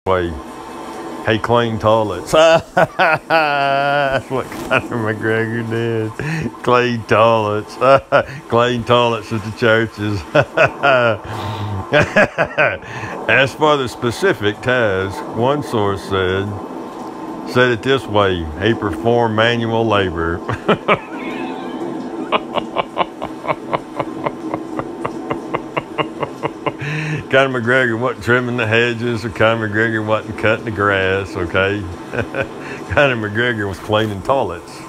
way. He cleaned toilets. That's what Conor McGregor did. Cleaned toilets. Cleaned toilets at the churches. As for the specific task, one source said it this way: he performed manual labor. Conor McGregor wasn't trimming the hedges, or Conor McGregor wasn't cutting the grass, okay? Conor McGregor was cleaning toilets.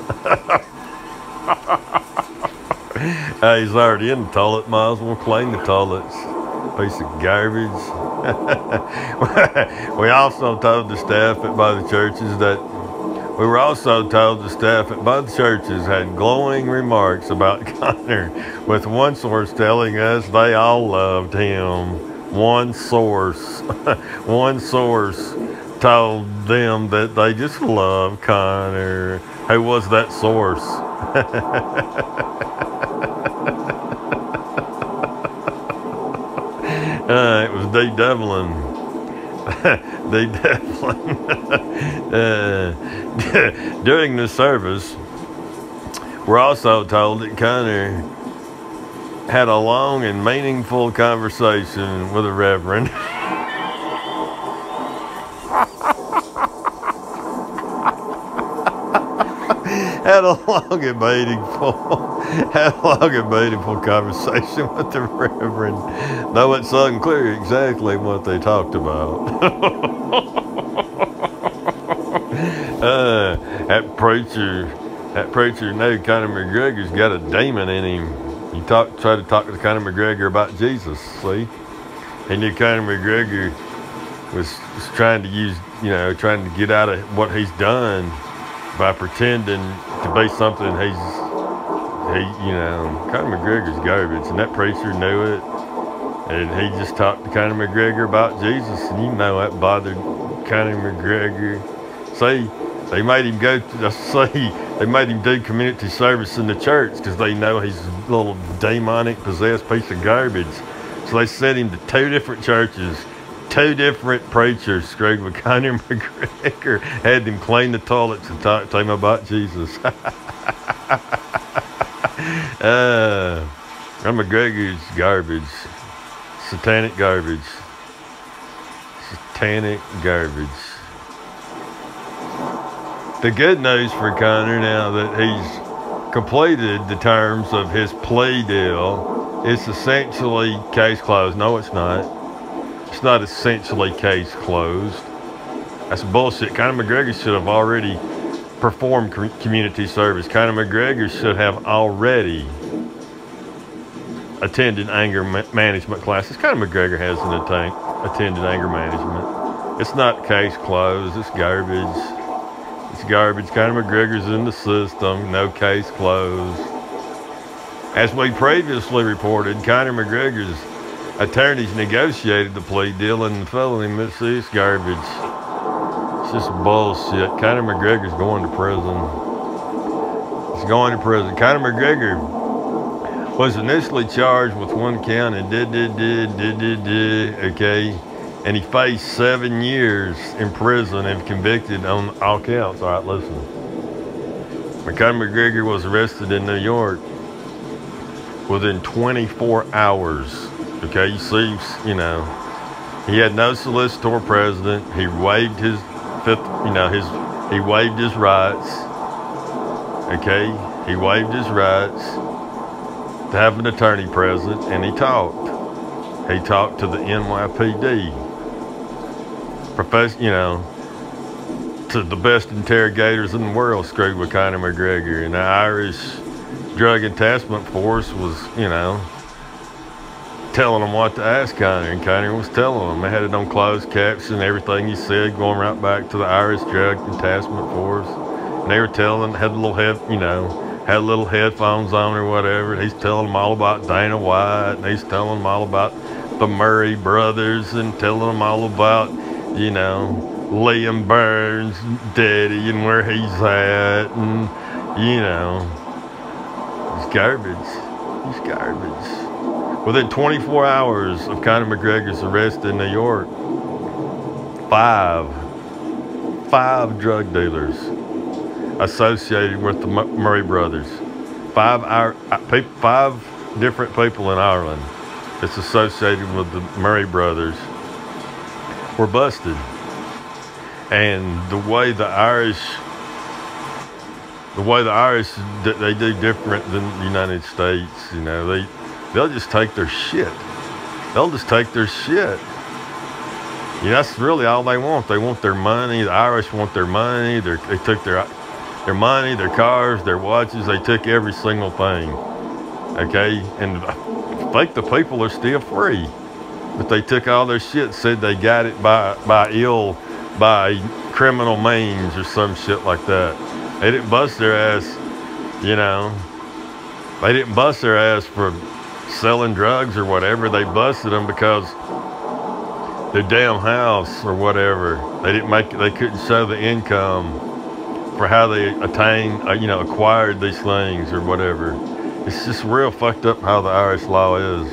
He's already in the toilet, might as well clean the toilets. Piece of garbage. We were also told the staff at both churches had glowing remarks about Conor, with one source telling us they all loved him. One source told them that they just love Conor. Who was that source? It was D. Devlin. D. Devlin. During the service, we're also told that Conor had a long and meaningful conversation with a reverend. Had a long and meaningful conversation with the reverend, though it's unclear exactly what they talked about. That preacher knew Conor McGregor's got a demon in him. He tried to talk to Conor McGregor about Jesus, see? He knew Conor McGregor was trying to trying to get out of what he's done by pretending to be something Conor McGregor's garbage, and that preacher knew it, and he just talked to Conor McGregor about Jesus, and that bothered Conor McGregor. See, they made him they made him do community service in the church because they know he's a little demonic, possessed piece of garbage. So they sent him to 2 different churches. 2 different preachers screwed with Conor McGregor, had him clean the toilets and talk to him about Jesus. McGregor's garbage. Satanic garbage. Satanic garbage. The good news for Conor, now that he's completed the terms of his plea deal, it's essentially case closed. No, it's not. It's not essentially case closed. That's bullshit. Conor McGregor should have already performed community service. Conor McGregor should have already attended anger management classes. Conor McGregor hasn't attended anger management. It's not case closed. It's garbage. It's garbage. Conor McGregor's in the system. No case closed. As we previously reported, Conor McGregor's attorneys negotiated the plea deal and the felony misdemeanor. It's garbage. It's just bullshit. Conor McGregor's going to prison. He's going to prison. Conor McGregor was initially charged with 1 count and okay? And he faced 7 years in prison if convicted on all counts. All right, listen. When Conor McGregor was arrested in New York, within 24 hours, okay, you see, he had no solicitor present. He waived his he waived his rights. Okay, he waived his rights to have an attorney present, and he talked. He talked to the NYPD, to the best interrogators in the world, screwed with Conor McGregor, and the Irish Drug Enforcement Force was, telling them what to ask Conor, and Conor was telling them. They had it on closed caption, everything he said, going right back to the Irish Drug Enforcement Force. And they were telling, had little headphones on or whatever. He's telling them all about Dana White, and he's telling them all about the Murray brothers, and telling them all about, Liam Burns' daddy and where he's at, and, he's garbage. He's garbage. Within 24 hours of Conor McGregor's arrest in New York, five drug dealers associated with the Murray brothers. Five different people in Ireland that's associated with the Murray brothers were busted. And the way the Irish, they do different than the United States. You know, they'll just take their shit. They'll just take their shit. You know, that's really all they want. They want their money. The Irish want their money. They took their money, their cars, their watches. They took every single thing. Okay? And I think the people are still free. But they took all their shit, said they got it by criminal means or some shit like that. They didn't bust their ass, you know. They didn't bust their ass for selling drugs or whatever. They busted them because their damn house or whatever, they couldn't show the income for how they acquired these things or whatever. It's just real fucked up how the Irish law is.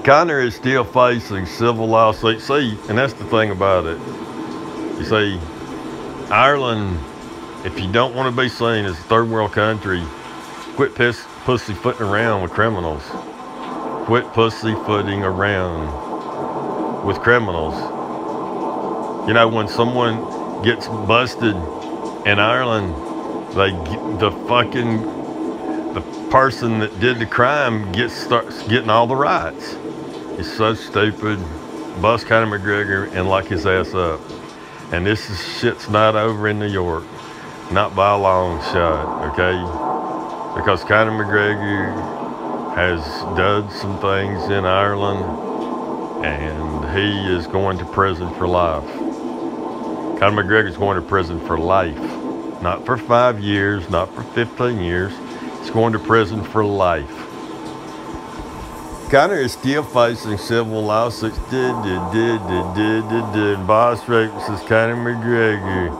Conor is still facing civil lawsuits. See, and that's the thing about it. You see, Ireland, if you don't want to be seen as a third world country, quit pussyfooting around with criminals. Quit pussyfooting around with criminals. You know, when someone gets busted in Ireland, the person that did the crime starts getting all the rights. It's so stupid. Bust Conor McGregor and lock his ass up. And shit's not over in New York. Not by a long shot, okay? Because Conor McGregor has done some things in Ireland, and he is going to prison for life. Conor McGregor is going to prison for life. Not for 5 years, not for 15 years. He's going to prison for life. Conor is still facing civil lawsuits. Boss Rape says Conor McGregor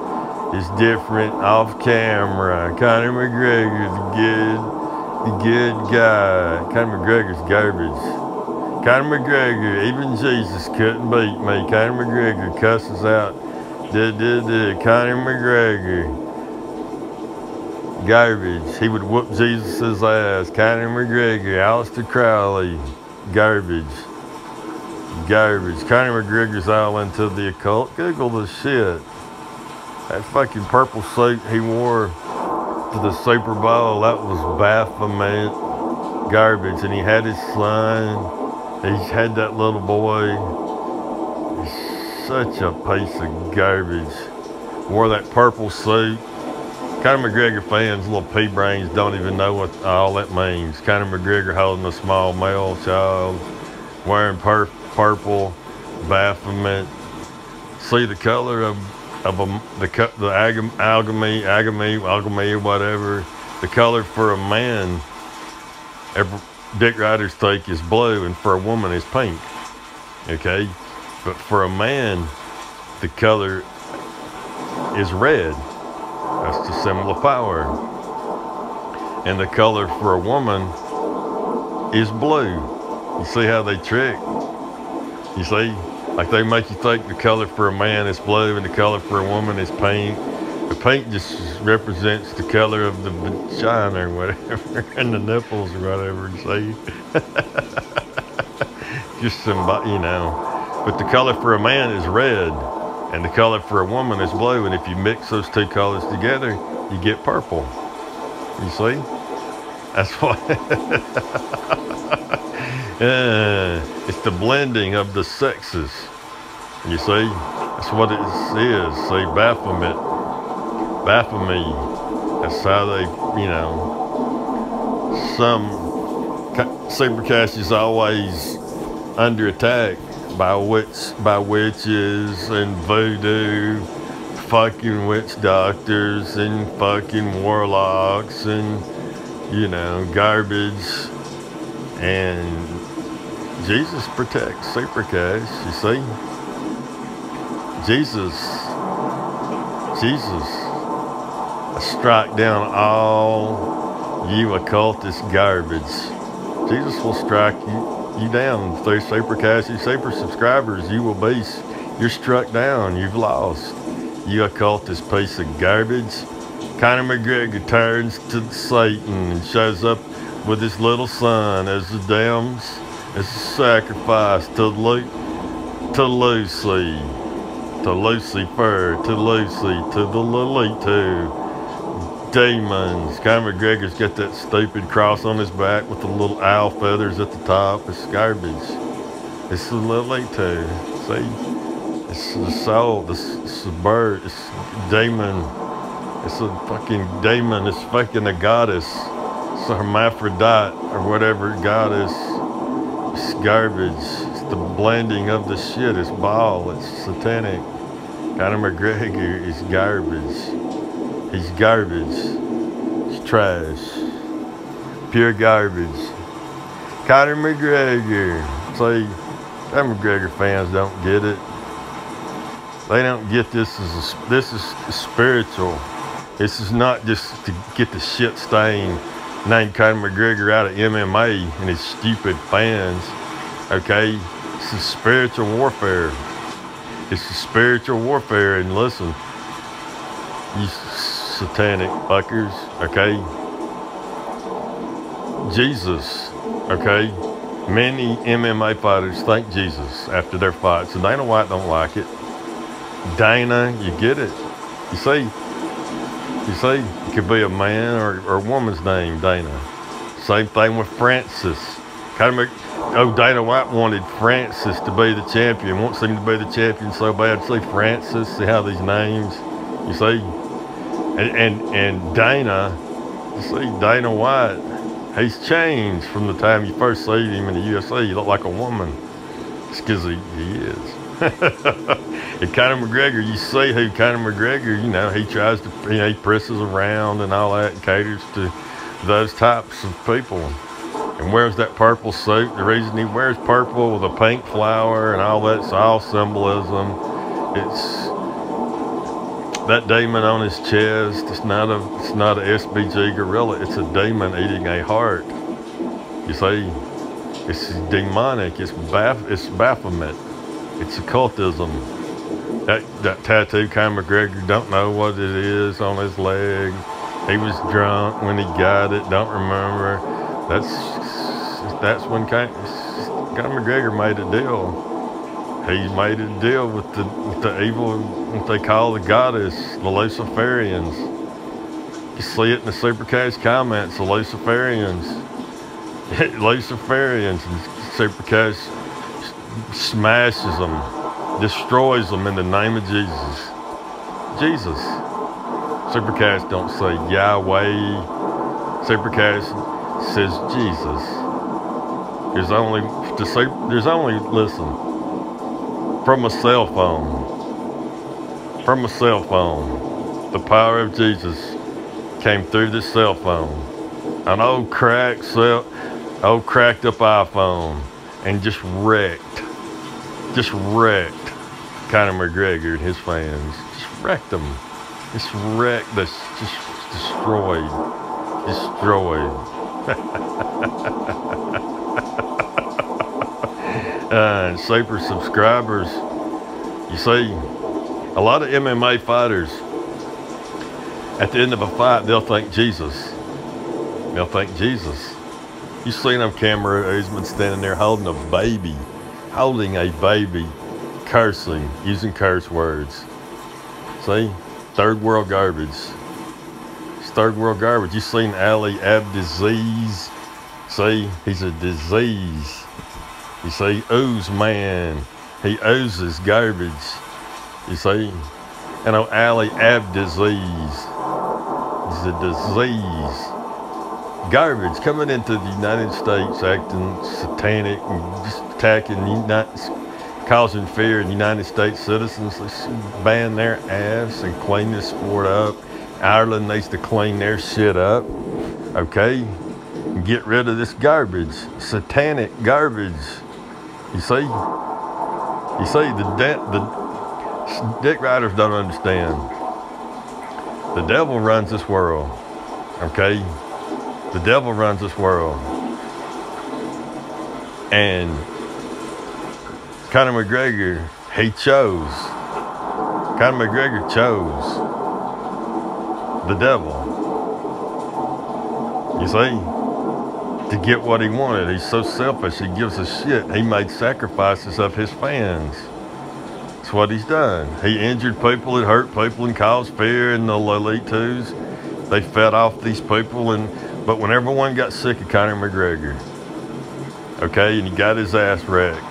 is different off camera. Conor McGregor, the good guy. Conor McGregor's garbage. Conor McGregor, even Jesus couldn't beat me. Conor McGregor cusses out. Conor McGregor, garbage. He would whoop Jesus' ass. Conor McGregor, Aleister Crowley, garbage. Conor McGregor's all into the occult. Google the shit. That fucking purple suit he wore to the Super Bowl, that was Baphomet, garbage. And he had his son. He had that little boy. He's such a piece of garbage. Wore that purple suit. Conor McGregor fans, little pea brains, don't even know what all that means. Conor McGregor holding a small male child, wearing purple, Baphomet. See the color of the agamy, whatever. The color for a man, Dick Riders take is blue, and for a woman is pink. Okay, but for a man, the color is red. That's the symbol of power. And the color for a woman is blue. You see how they trick? You see? Like they make you think the color for a man is blue and the color for a woman is pink. The pink just represents the color of the vagina or whatever, and the nipples or whatever, you see? Just you know. But the color for a man is red, and the color for a woman is blue, and if you mix those two colors together, you get purple. You see? That's why. It's the blending of the sexes. You see? That's what it is. See, Baphomet. That's how they, you know, some super cash is always under attack by witches and voodoo, fucking witch doctors and fucking warlocks and, you know, garbage. And Jesus protects super cash, you see? Jesus strike down all you occultist garbage. Jesus will strike you down through super cash. You super subscribers, you will be You're struck down. You've lost. You occultist piece of garbage. Conor McGregor turns to Satan and shows up with his little son as a sacrifice to Lucy, to Lucifer, to Lucy, to the Lily, to demons. Conor McGregor's got that stupid cross on his back with the little owl feathers at the top. It's garbage. It's the Lily too. See? It's the soul. It's the bird. It's demon. It's a fucking demon. It's fucking a goddess. It's a hermaphrodite or whatever goddess. It's garbage. It's the blending of the shit. It's ball. It's satanic. Conor McGregor is garbage. He's garbage. He's trash. Pure garbage. Conor McGregor. See, Conor McGregor fans don't get it. They don't get this this is spiritual. This is not just to get the shit stain named Conor McGregor out of MMA and his stupid fans. Okay? This is spiritual warfare. It's a spiritual warfare, and listen, you satanic fuckers, okay? Jesus, okay? Many MMA fighters thank Jesus after their fights, and Dana White don't like it. Dana, you get it. You see, it could be a man or a woman's name, Dana. Same thing with Francis. Dana White wanted Francis to be the champion. Wants him to be the champion so bad. See Francis, see how these names, you see? And Dana, you see, Dana White, he's changed from the time you first see him in the UFC. You look like a woman. It's because he is. And Conor McGregor, you see who Conor McGregor, you know, he tries to, you know, he presses around and all that and caters to those types of people. And wears that purple suit. The reason he wears purple with a pink flower and all that's all symbolism. It's that demon on his chest. It's not a SBG gorilla. It's a demon eating a heart. You see, it's demonic. It's Baphomet. It's occultism. That tattoo, Conor McGregor don't know what it is on his leg. He was drunk when he got it. Don't remember. That's when Conor McGregor made a deal. He made a deal with the evil, what they call the goddess, the Luciferians. You see it in the Supercast comments, the Luciferians. Luciferians, and Supercast smashes them, destroys them in the name of Jesus. Jesus. Supercast don't say Yahweh. Supercast says Jesus. There's only, listen, from a cell phone, the power of Jesus came through this cell phone. An old cracked up iPhone, and just wrecked Conor McGregor and his fans. Just wrecked them. Just destroyed. And super subscribers. You see, a lot of MMA fighters, at the end of a fight, they'll thank Jesus. You seen on camera, Usman standing there holding a baby, cursing, using curse words. See, third world garbage. It's third world garbage. You seen Ali Abdiaziz? See, he's a disease. You see, ooze man. He oozes garbage. You see, and Ali Abdiaziz. He's a disease. Garbage coming into the United States acting satanic and just attacking, causing fear in United States citizens. They should ban their ass and clean this sport up. Ireland needs to clean their shit up, okay? And get rid of this garbage, satanic garbage. You see, the dick riders don't understand. The devil runs this world, okay? The devil runs this world. And Conor McGregor, He chose. Conor McGregor chose the devil. You see? To get what he wanted. He's so selfish, he gives a shit. He made sacrifices of his fans. That's what he's done. He injured people, it hurt people, and caused fear in the elite twos. They fed off these people, but when everyone got sick of Conor McGregor, okay, and he got his ass wrecked,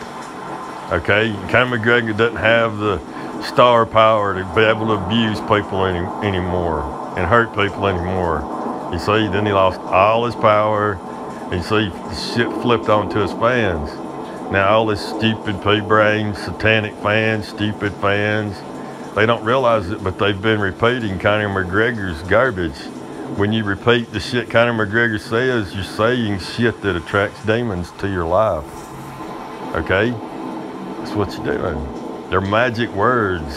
okay, Conor McGregor doesn't have the star power to be able to abuse people anymore and hurt people anymore. You see, then he lost all his power. You see, the shit flipped onto his fans. Now all this stupid pea-brain, satanic fans, stupid fans, they don't realize it, but they've been repeating Conor McGregor's garbage. When you repeat the shit Conor McGregor says, you're saying shit that attracts demons to your life. Okay? That's what you're doing. They're magic words.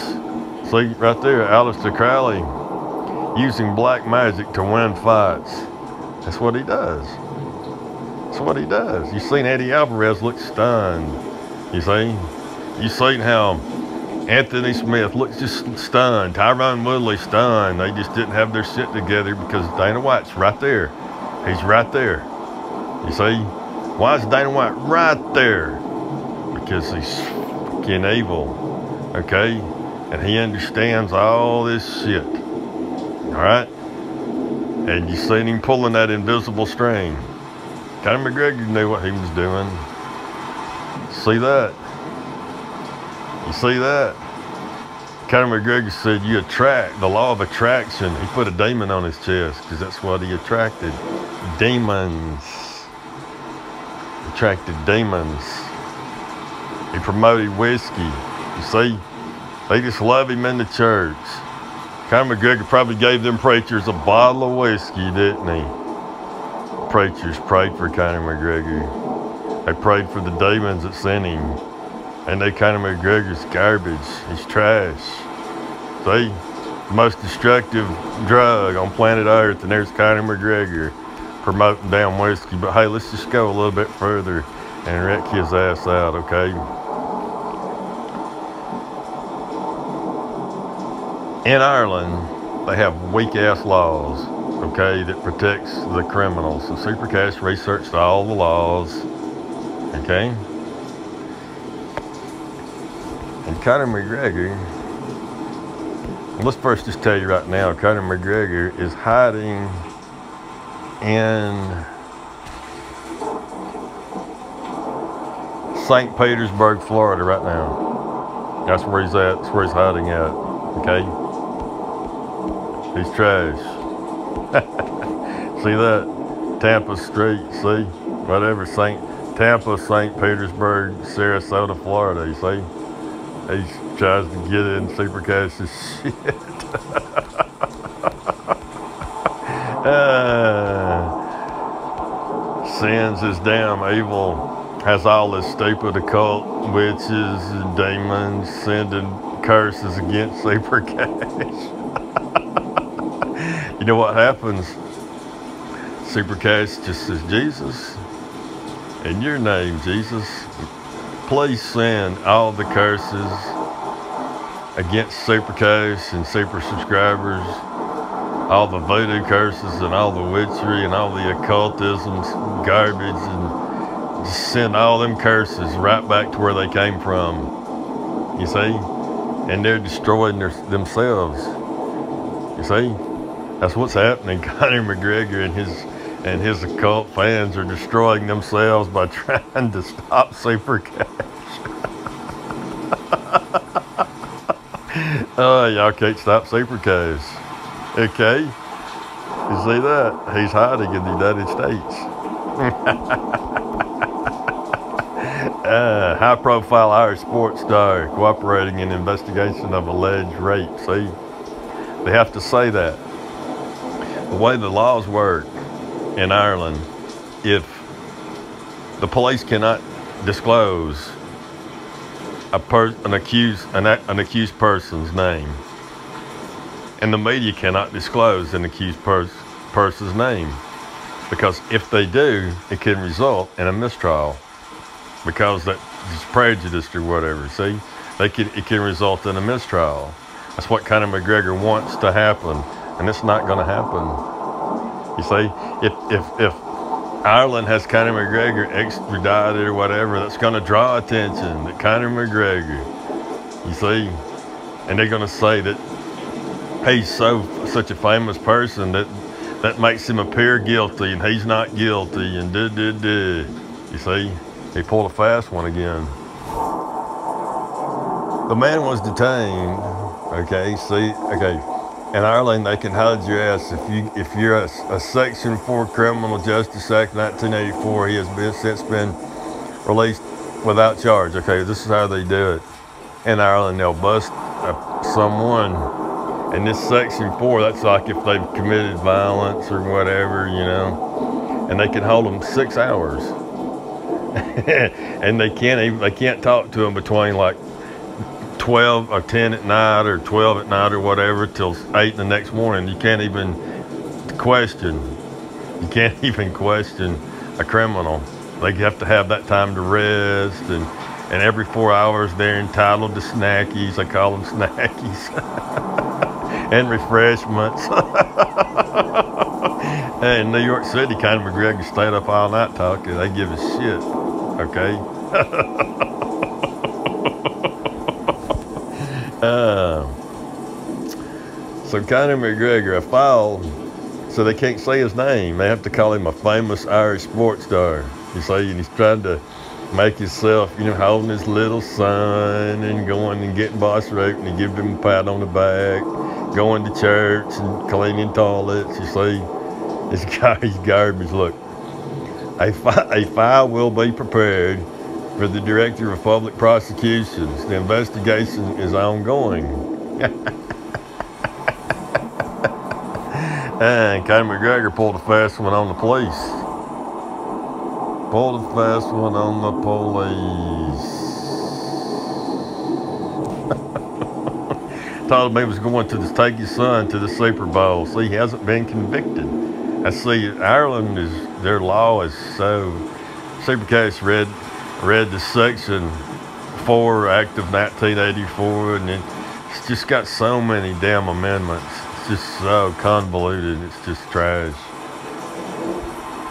See, right there, Aleister Crowley, using black magic to win fights. That's what he does. That's what he does. You seen Eddie Alvarez look stunned. You see? You seen how Anthony Smith looks just stunned. Tyron Woodley stunned. They just didn't have their shit together because Dana White's right there. He's right there. You see? Why is Dana White right there? Because he's fucking evil. Okay? And he understands all this shit. Alright? And you seen him pulling that invisible string. Conor McGregor knew what he was doing. See that? You see that? Conor McGregor said you attract, the law of attraction. He put a demon on his chest because that's what he attracted. Demons. Attracted demons. He promoted whiskey. You see? They just love him in the church. Conor McGregor probably gave them preachers a bottle of whiskey, didn't he? Preachers prayed for Conor McGregor. They prayed for the demons that sent him. And Conor McGregor's garbage. He's trash. See? The most destructive drug on planet Earth, and there's Conor McGregor promoting damn whiskey. But hey, let's just go a little bit further and wreck his ass out, okay? In Ireland, they have weak-ass laws, okay, that protects the criminals. So Super Cash researched all the laws, okay? And Conor McGregor, let's first just tell you right now, Conor McGregor is hiding in St. Petersburg, Florida right now. That's where he's at. That's where he's hiding at, okay? He's trash. See that? Tampa Street, see? Whatever, Tampa, St. Petersburg, Sarasota, Florida, you see? He tries to get in Super Cash's shit. Sins his damn evil. Has all this stupid occult witches and demons sending curses against Super Cash. You know what happens? Super Cash just says, Jesus, in your name, Jesus, please send all the curses against Super Cash and Super subscribers, all the voodoo curses and all the witchery and all the occultism garbage, and just send all them curses right back to where they came from, you see? And they're destroying themselves, you see? That's what's happening. Conor McGregor and his occult fans are destroying themselves by trying to stop Super Cash. Oh, y'all can't stop Super Cash. Okay? You see that? He's hiding in the United States. High-profile Irish sports star cooperating in investigation of alleged rape. See? They have to say that. The way the laws work in Ireland, if the police cannot disclose an accused person's name, and the media cannot disclose an accused person's name, because if they do, it can result in a mistrial, because that is prejudiced or whatever. See, it can result in a mistrial. That's what Conor McGregor wants to happen, and it's not going to happen. You see, if Ireland has Conor McGregor extradited or whatever, that's going to draw attention that Conor McGregor, you see, and they're going to say that he's such a famous person that makes him appear guilty, and he's not guilty, and You see, he pulled a fast one again. The man was detained. Okay, in Ireland they can hold your ass if you're a Section 4 Criminal Justice Act 1984. He has since been released without charge. Okay, this is how they do it. In Ireland, they'll bust someone, and this Section 4, that's like if they've committed violence or whatever, you know, and they can hold them 6 hours, and they can't talk to them between like 12 or 10 at night or 12 at night or whatever till 8 the next morning. You can't even question a criminal. They have to have that time to rest, and every 4 hours they're entitled to snackies. I call them snackies. And refreshments. In New York City, Conor McGregor stayed up all night talking. They give a shit, okay? So Conor McGregor, a foul, so they can't say his name. They have to call him a famous Irish sports star. You see, and he's trying to make himself, you know, holding his little son and going and getting boss rope, and he gives him a pat on the back, going to church and cleaning toilets. You see, this guy's garbage. Look, a file will be prepared for the Director of Public Prosecutions. The investigation is ongoing. And Conor McGregor pulled a fast one on the police. Pulled a fast one on the police. Told him he was going to take his son to the Super Bowl. See, he hasn't been convicted. I see Ireland their law is so. Supercast read the Section 4 Act of 1984, and it's just got so many damn amendments. It's just so convoluted. It's just trash.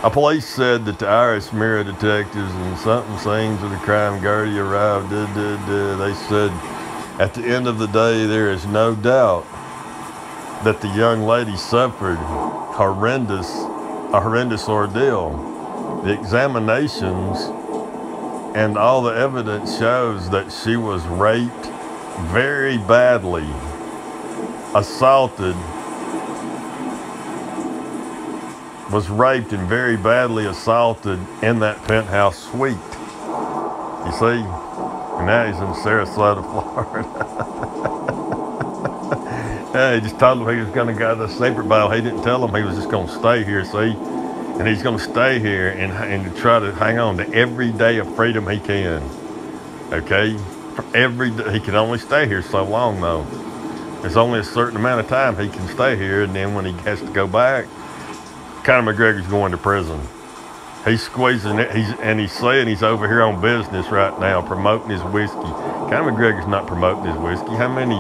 A police said that the Irish mirror detectives and something scenes of the crime Gardaí arrived. They said, at the end of the day, there is no doubt that the young lady suffered a horrendous ordeal. The examinations and all the evidence shows that she was raped very badly, was raped and very badly assaulted in that penthouse suite. You see? And now he's in Sarasota, Florida. Yeah, he just told him he was going to go to the Super Bowl. He didn't tell him he was just going to stay here, see? And he's going to stay here and try to hang on to every day of freedom he can. Okay? For every day. He can only stay here so long, though. There's only a certain amount of time he can stay here, and then when he has to go back, Conor McGregor's going to prison. He's squeezing it. He's saying he's over here on business right now, promoting his whiskey. Conor McGregor's not promoting his whiskey. How many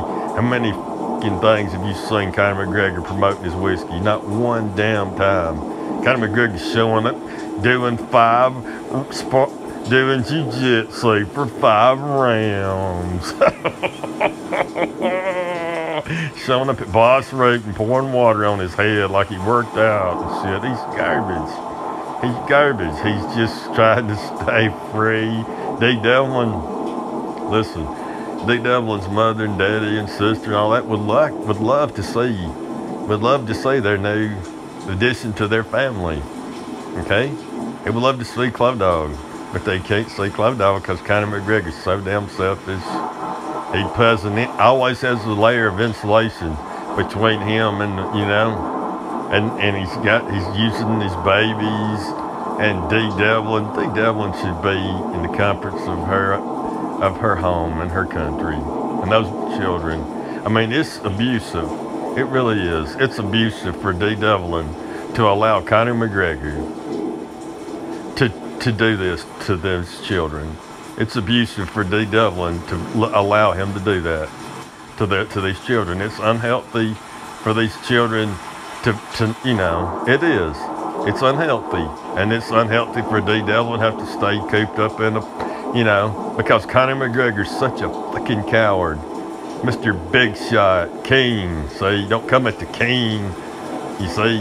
fucking things have you seen Conor McGregor promoting his whiskey? Not one damn time. Conor McGregor's showing up, doing jiu-jitsu for 5 rounds. Showing up at Boss Rope and pouring water on his head like he worked out and shit. He's garbage. He's garbage. He's just trying to stay free. D. Devlin, listen, D. Devlin's mother and daddy and sister and all that would love to see their new addition to their family. Okay? They would love to see Club Dog, but they can't see Club Dog because Conor McGregor's so damn selfish. He always has a layer of insulation between him and, you know, and he's using his babies and D. Devlin. D. Devlin should be in the comforts of her home and her country and those children. I mean, it's abusive. It really is. It's abusive for D. Devlin to allow Conor McGregor to do this to those children. It's abusive for D. Devlin to allow him to do that to these children. It's unhealthy for these children to you know, it is. It's unhealthy. And it's unhealthy for D. Devlin to have to stay cooped up in a, you know, because Conor McGregor's such a fucking coward. Mr. Big Shot, King. See, don't come at the King. You see,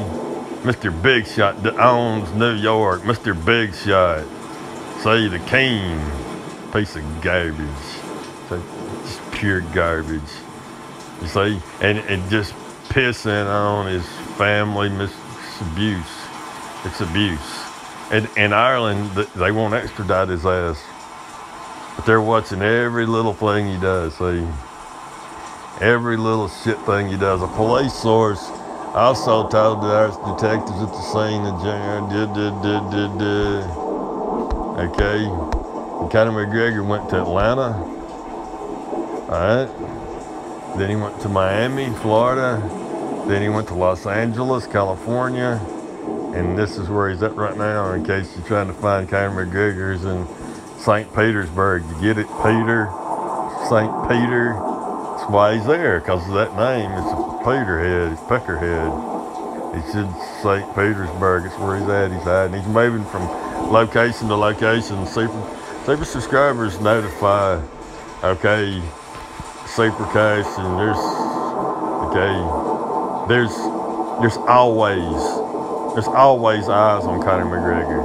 Mr. Big Shot that owns New York. Mr. Big Shot. See, the King. Piece of garbage. See, just pure garbage. You see, and just pissing on his family. It's abuse. It's abuse. And in Ireland, they won't extradite his ass. But they're watching every little thing he does, see. Every little shit thing he does. A police source also told the Irish detectives at the scene that okay. And Conor McGregor went to Atlanta. Alright. Then he went to Miami, Florida. Then he went to Los Angeles, California. And this is where he's at right now, in case you're trying to find Conor McGregor's in St. Petersburg. You get it, Peter? St. Peter. That's why he's there, because of that name. It's a Peterhead, it's Peckerhead. He's in St. Petersburg. It's where he's at. He's hiding. He's moving from location to location. Super subscribers notify, okay, Supercast, and there's always eyes on Conor McGregor,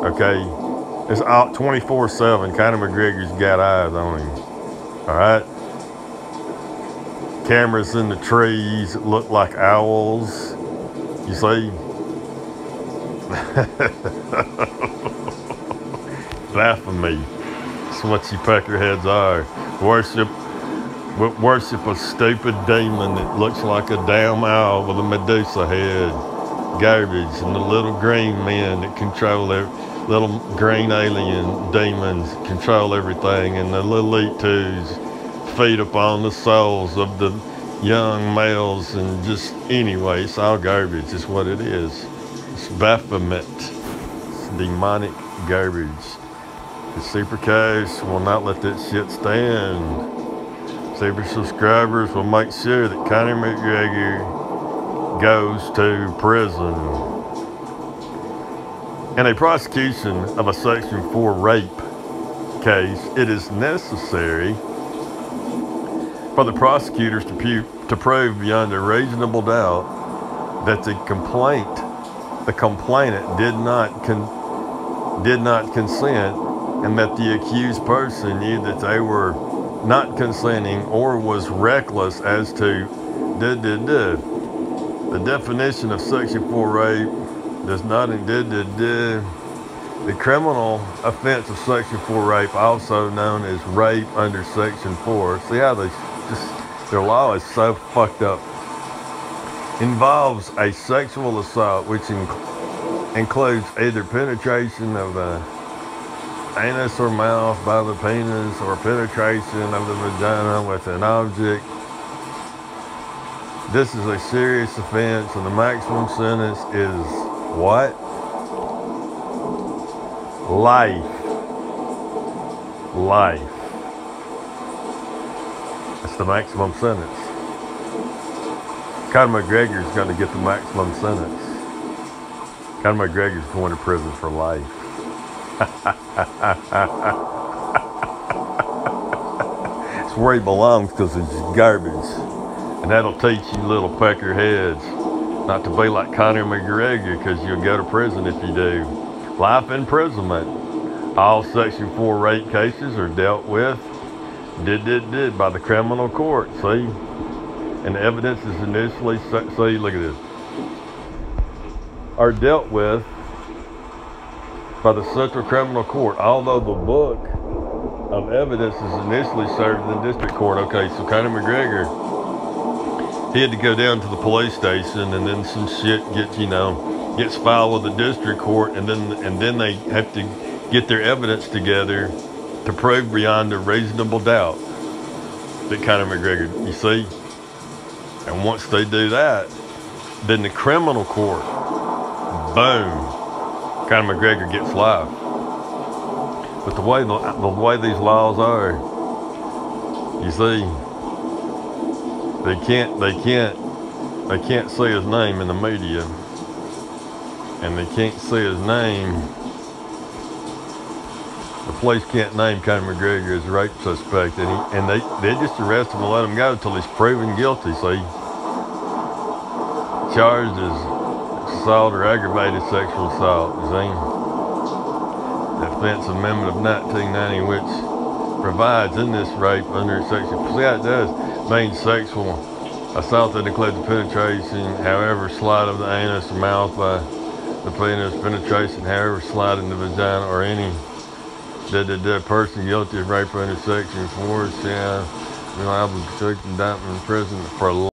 okay? It's 24/7. Conor McGregor's got eyes on him, all right? Cameras in the trees that look like owls, you see? Baphomet. That's what you peckerheads are. Worship a stupid demon that looks like a damn owl with a Medusa head. Garbage. And the little green men that control their little green alien demons control everything, and the little elite twos feed upon the souls of the young males, and just anyway, it's all garbage. It's what it is. It's Baphomet. It's demonic garbage. The Supercast will not let that shit stand. Super subscribers will make sure that Conor McGregor goes to prison. In a prosecution of a Section 4 rape case, it is necessary for the prosecutors to prove beyond a reasonable doubt that the complainant did not consent, and that the accused person knew that they were not consenting or was reckless as to The definition of Section 4 rape does not the criminal offense of Section 4 rape, also known as rape under Section 4. See how their law is so fucked up. Involves a sexual assault which includes either penetration of the anus or mouth by the penis, or penetration of the vagina with an object. This is a serious offense, and the maximum sentence is what? Life. Life. That's the maximum sentence. Conor McGregor's going to get the maximum sentence. Conor McGregor's going to prison for life. It's where he belongs, because it's garbage. And that'll teach you little pecker heads not to be like Conor McGregor, because you'll go to prison if you do. Life imprisonment. All Section 4 rape cases are dealt with by the criminal court, see? And the evidence is initially, see, look at this, are dealt with by the Central Criminal Court, although the book of evidence is initially served in the district court. Okay, so Conor McGregor, he had to go down to the police station, and then some shit gets filed with the district court, and then they have to get their evidence together to prove beyond a reasonable doubt that Conor McGregor, you see? And once they do that, then the criminal court, boom, Conor McGregor gets life. But the way these laws are, you see, they can't say his name in the media, and they can't say his name. The police can't name Conor McGregor as a rape suspect, and they just arrest him and let him go until he's proven guilty. See, charged as assault or aggravated sexual assault. You see, the Defense Amendment of 1990, which provides in this rape under section. See how it does mean sexual assault that includes penetration, however slight of the anus or mouth by the penis, penetration, however slight in the vagina, or any the person guilty of rape under section 4 shall be liable to indictment in prison for life.